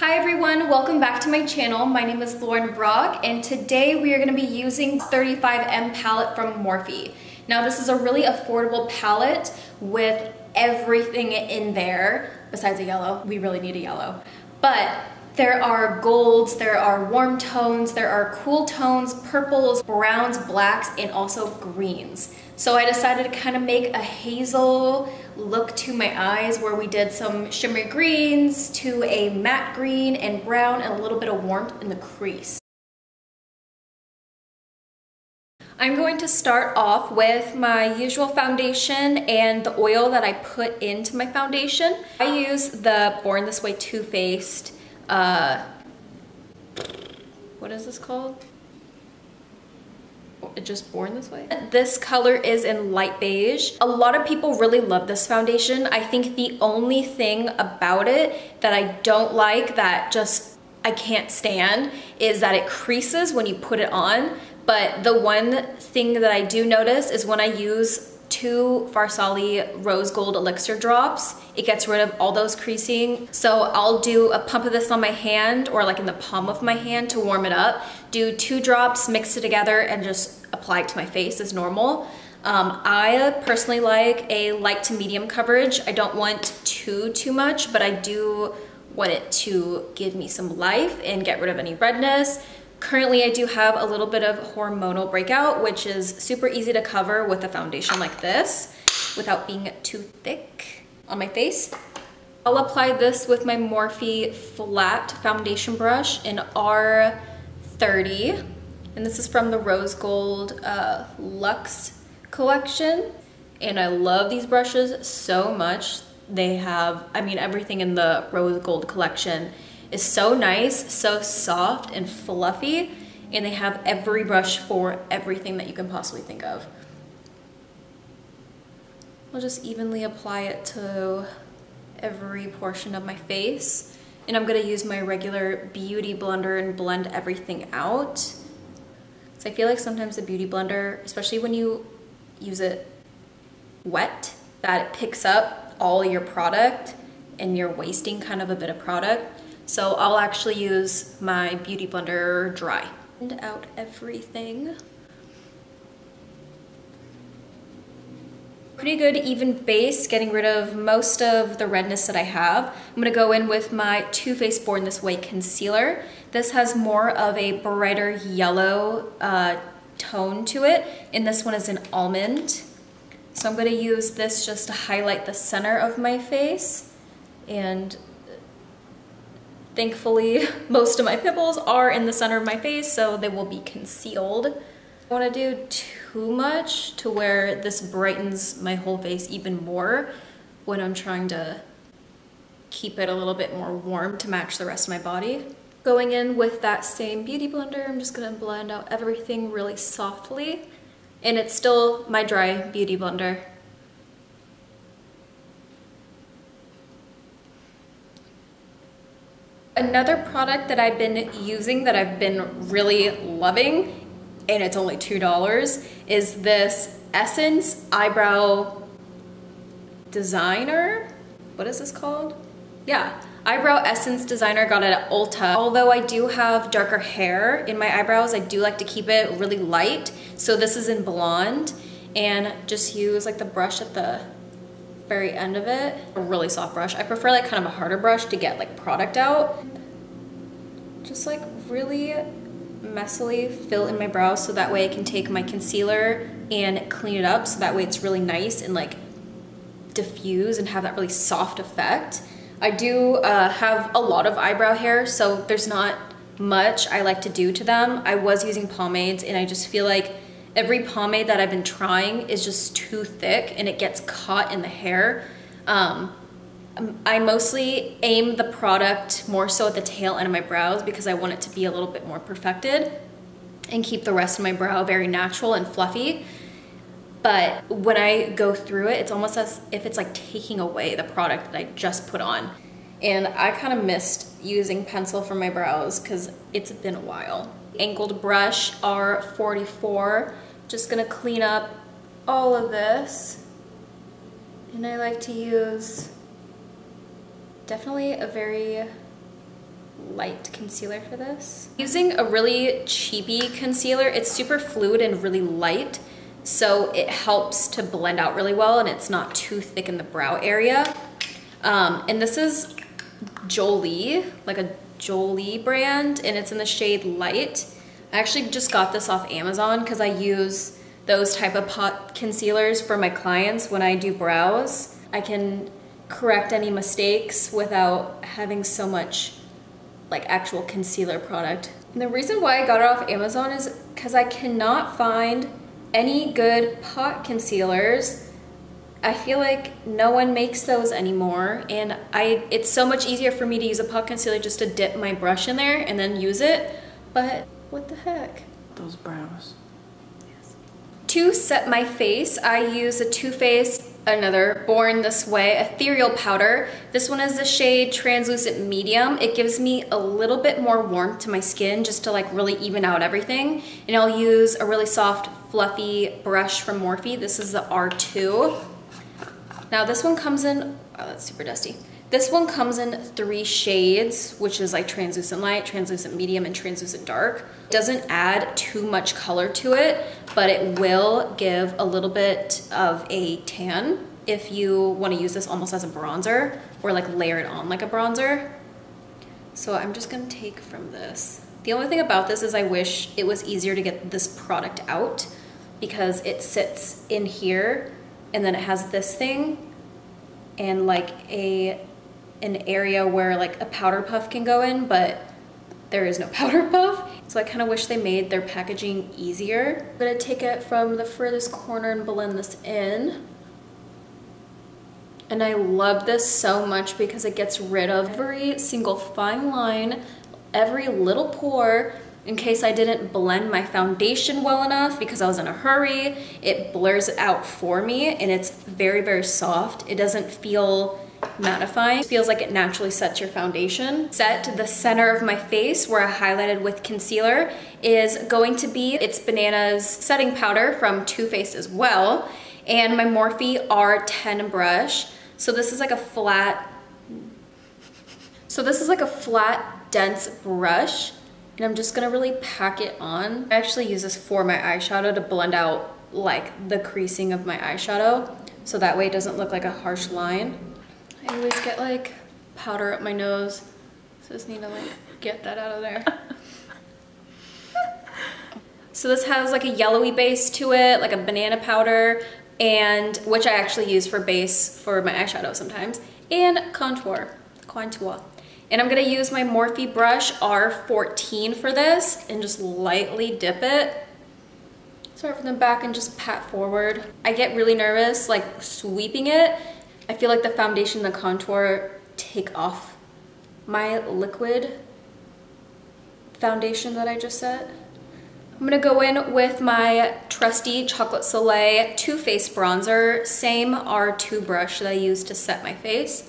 Hi everyone, welcome back to my channel. My name is Lauren Rocke, and today we are going to be using 35M palette from Morphe. Now this is a really affordable palette with everything in there, besides a yellow. We really need a yellow. But there are golds, there are warm tones, there are cool tones, purples, browns, blacks, and also greens. So I decided to kind of make a hazel look to my eyes where we did some shimmery greens to a matte green and brown and a little bit of warmth in the crease. I'm going to start off with my usual foundation and the oil that I put into my foundation. I use the Born This Way Too Faced, what is this called? Just Born This Way. This color is in light beige. A lot of people really love this foundation. I think the only thing about it that I don't like, that just I can't stand, is that it creases when you put it on. But the one thing that I do notice is when I use 2 Farsali Rose Gold Elixir drops, it gets rid of all those creasing. So I'll do a pump of this on my hand, or like in the palm of my hand to warm it up. Do 2 drops, mix it together, and just apply it to my face as normal. I personally like a light to medium coverage. I don't want too much, but I do want it to give me some life and get rid of any redness. Currently, I do have a little bit of hormonal breakout, which is super easy to cover with a foundation like this without being too thick on my face. I'll apply this with my Morphe flat foundation brush in R30. And this is from the Rose Gold Luxe collection. And I love these brushes so much. They have, I mean, everything in the Rose Gold collection is so nice, so soft and fluffy, and they have every brush for everything that you can possibly think of. I'll just evenly apply it to every portion of my face, and I'm gonna use my regular beauty blender and blend everything out. So I feel like sometimes the beauty blender, especially when you use it wet, that it picks up all your product and you're wasting kind of a bit of product. So I'll actually use my beauty blender dry. Blend out everything. Pretty good even base, getting rid of most of the redness that I have. I'm gonna go in with my Too Faced Born This Way concealer. This has more of a brighter yellow tone to it, and this one is in almond. So I'm gonna use this just to highlight the center of my face, and thankfully, most of my pimples are in the center of my face, so they will be concealed. I don't want to do too much to where this brightens my whole face even more when I'm trying to keep it a little bit more warm to match the rest of my body. Going in with that same beauty blender, I'm just going to blend out everything really softly. And it's still my dry beauty blender. Another product that I've been using that I've been really loving, and it's only $2, is this Essence Eyebrow Designer. What is this called? Yeah, Eyebrow Essence Designer, got it at Ulta. Although I do have darker hair in my eyebrows, I do like to keep it really light. So this is in blonde, and just use like the brush at the very end of it. A really soft brush. I prefer like kind of a harder brush to get like product out. Just like really messily fill in my brows so that way I can take my concealer and clean it up so that way it's really nice and like diffuse and have that really soft effect. I do have a lot of eyebrow hair, so there's not much I like to do to them. I was using pomades, and I just feel like every pomade that I've been trying is just too thick and it gets caught in the hair. I mostly aim the product more so at the tail end of my brows because I want it to be a little bit more perfected and keep the rest of my brow very natural and fluffy. But when I go through it, it's almost as if it's like taking away the product that I just put on. And I kind of missed using pencil for my brows because it's been a while. Angled brush R44. Just gonna clean up all of this. And I like to use definitely a very light concealer for this. Using a really cheapy concealer, it's super fluid and really light, so it helps to blend out really well and it's not too thick in the brow area. And this is Jolie, like a Jolie brand, and it's in the shade Light. I actually just got this off Amazon because I use those type of pot concealers for my clients when I do brows. I can correct any mistakes without having so much like actual concealer product. And the reason why I got it off Amazon is because I cannot find any good pot concealers. I feel like no one makes those anymore, and it's so much easier for me to use a pot concealer just to dip my brush in there and then use it, but what the heck? Those brows. Yes. To set my face, I use a Too Faced, another Born This Way ethereal powder. This one is the shade Translucent Medium. It gives me a little bit more warmth to my skin just to like really even out everything. And I'll use a really soft, fluffy brush from Morphe. This is the R2. Now this one comes in, oh, that's super dusty. This one comes in 3 shades, which is like translucent light, translucent medium, and translucent dark. It doesn't add too much color to it, but it will give a little bit of a tan if you want to use this almost as a bronzer or like layer it on like a bronzer. So I'm just gonna take from this. The only thing about this is I wish it was easier to get this product out because it sits in here and then it has this thing and like an area where like a powder puff can go in, but there is no powder puff. So I kind of wish they made their packaging easier. I'm gonna take it from the furthest corner and blend this in. And I love this so much because it gets rid of every single fine line, every little pore. In case I didn't blend my foundation well enough because I was in a hurry, it blurs it out for me, and it's very, very soft. It doesn't feel mattifying. It feels like it naturally sets your foundation. Set the center of my face where I highlighted with concealer is going to be It's Bananas setting powder from Too Faced as well, and my Morphe R10 brush. So this is like a flat, dense brush. And I'm just gonna really pack it on. I actually use this for my eyeshadow to blend out like the creasing of my eyeshadow, so that way it doesn't look like a harsh line. I always get like powder up my nose, so I just need to like get that out of there. So this has like a yellowy base to it, like a banana powder, and which I actually use for base for my eyeshadow sometimes, and contour. And I'm gonna use my Morphe brush R14 for this and just lightly dip it. Start from the back and just pat forward. I get really nervous like sweeping it. I feel like the foundation and the contour take off my liquid foundation that I just set. I'm gonna go in with my trusty Chocolate Soleil Too Faced bronzer, same R2 brush that I used to set my face.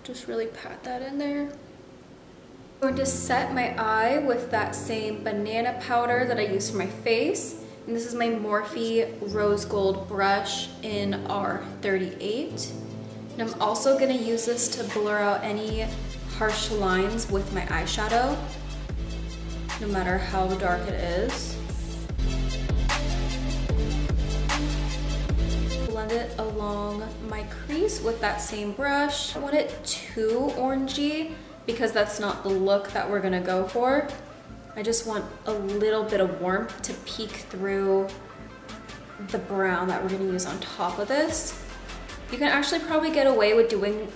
Just really pat that in there. I'm going to set my eye with that same banana powder that I used for my face. And this is my Morphe Rose Gold brush in R38. And I'm also gonna use this to blur out any harsh lines with my eyeshadow, no matter how dark it is. Blend it along my crease with that same brush. I don't want it too orangey because that's not the look that we're gonna go for. I just want a little bit of warmth to peek through the brown that we're gonna use on top of this. You can actually probably get away with doing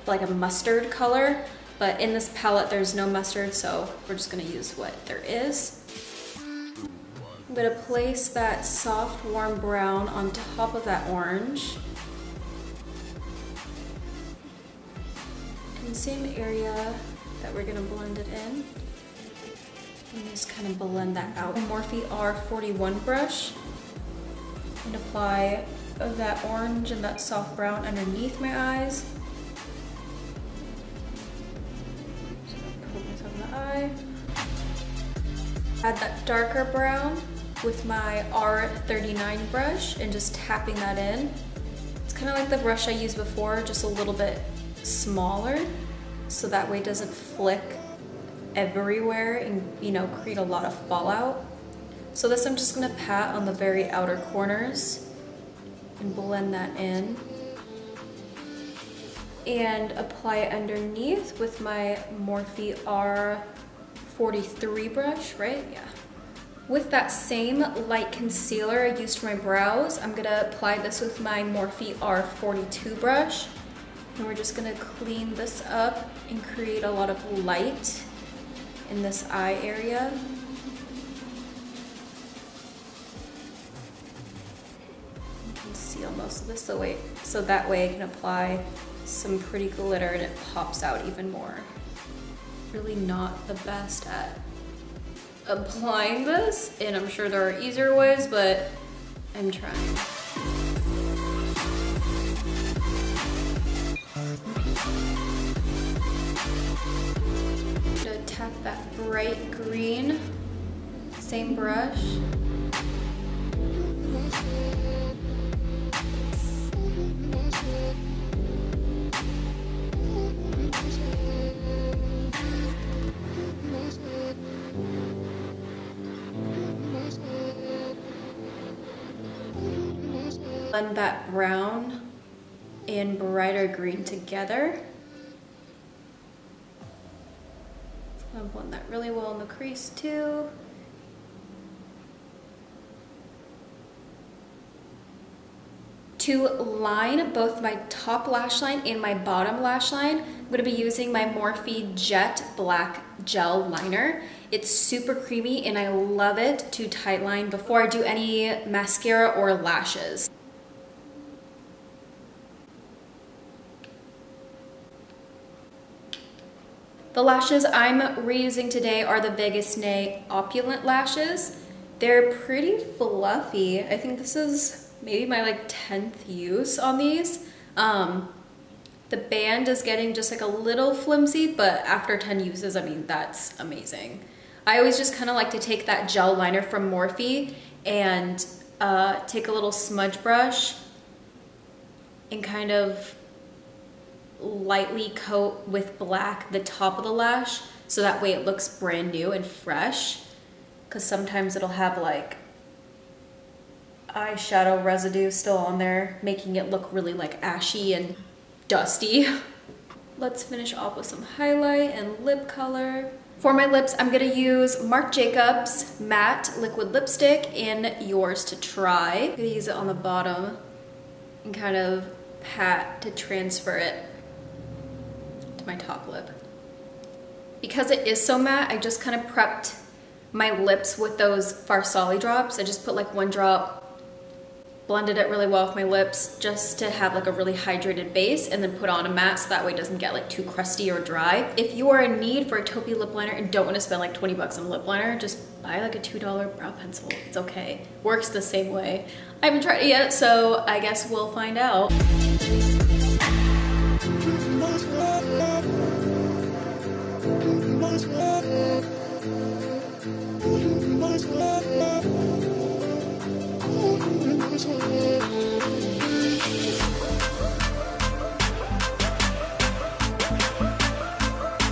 like a mustard color, but in this palette there's no mustard, so we're just gonna use what there is. I'm gonna place that soft, warm brown on top of that orange. In the same area that we're gonna blend it in. And just kind of blend that out. Morphe R41 brush. And apply that orange and that soft brown underneath my eyes. Just gonna poke myself in the eye. Add that darker brown with my R39 brush and just tapping that in. It's kind of like the brush I used before, just a little bit smaller so that way it doesn't flick everywhere and, you know, create a lot of fallout. So this I'm just gonna pat on the very outer corners and blend that in. And apply it underneath with my Morphe R43 brush, right? Yeah. With that same light concealer I used for my brows, I'm gonna apply this with my Morphe R42 brush. And we're just gonna clean this up and create a lot of light in this eye area. Conceal most of this so that way I can apply some pretty glitter and it pops out even more. Really not the best at applying this, and I'm sure there are easier ways, but I'm trying. I'm gonna tap that bright green, same brush. Blend that brown and brighter green together. I'm gonna blend that really well in the crease too. To line both my top lash line and my bottom lash line, I'm gonna be using my Morphe Jet Black Gel Liner. It's super creamy and I love it to tight line before I do any mascara or lashes. The lashes I'm reusing today are the Biggest Nay Opulent lashes. They're pretty fluffy. I think this is maybe my like 10th use on these. The band is getting just like a little flimsy, but after 10 uses, I mean, that's amazing. I always just kind of like to take that gel liner from Morphe and take a little smudge brush and kind of lightly coat with black the top of the lash so that way it looks brand new and fresh, because sometimes it'll have like eyeshadow residue still on there, making it look really like ashy and dusty. Let's finish off with some highlight and lip color. For my lips, I'm gonna use Marc Jacobs Matte Liquid Lipstick in Yours to Try. I'm gonna use it on the bottom and kind of pat to transfer it to my top lip. Because it is so matte, I just kind of prepped my lips with those Farsali drops. I just put like 1 drop, blended it really well with my lips just to have like a really hydrated base, and then put on a matte so that way it doesn't get like too crusty or dry. If you are in need for a taupey lip liner and don't want to spend like 20 bucks on a lip liner, just buy like a $2 brow pencil. It's okay. Works the same way. I haven't tried it yet, so I guess we'll find out.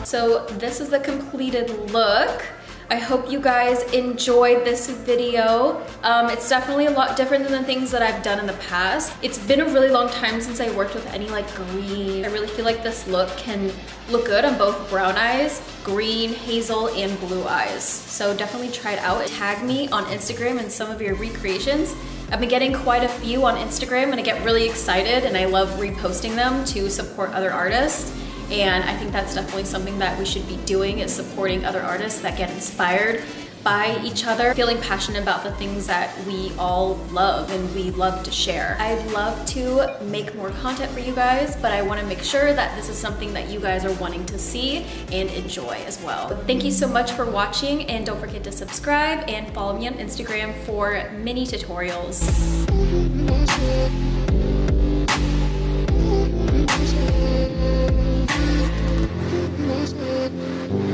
So this is the completed look. I hope you guys enjoyed this video. It's definitely a lot different than the things that I've done in the past. It's been a really long time since I worked with any like green. I really feel like this look can look good on both brown eyes, green, hazel, and blue eyes. So definitely try it out. Tag me on Instagram in some of your recreations. I've been getting quite a few on Instagram and I get really excited and I love reposting them to support other artists. And I think that's definitely something that we should be doing, is supporting other artists that get inspired by each other, feeling passionate about the things that we all love and we love to share. I'd love to make more content for you guys, but I want to make sure that this is something that you guys are wanting to see and enjoy as well. Thank you so much for watching, and don't forget to subscribe and follow me on Instagram for mini tutorials. Good.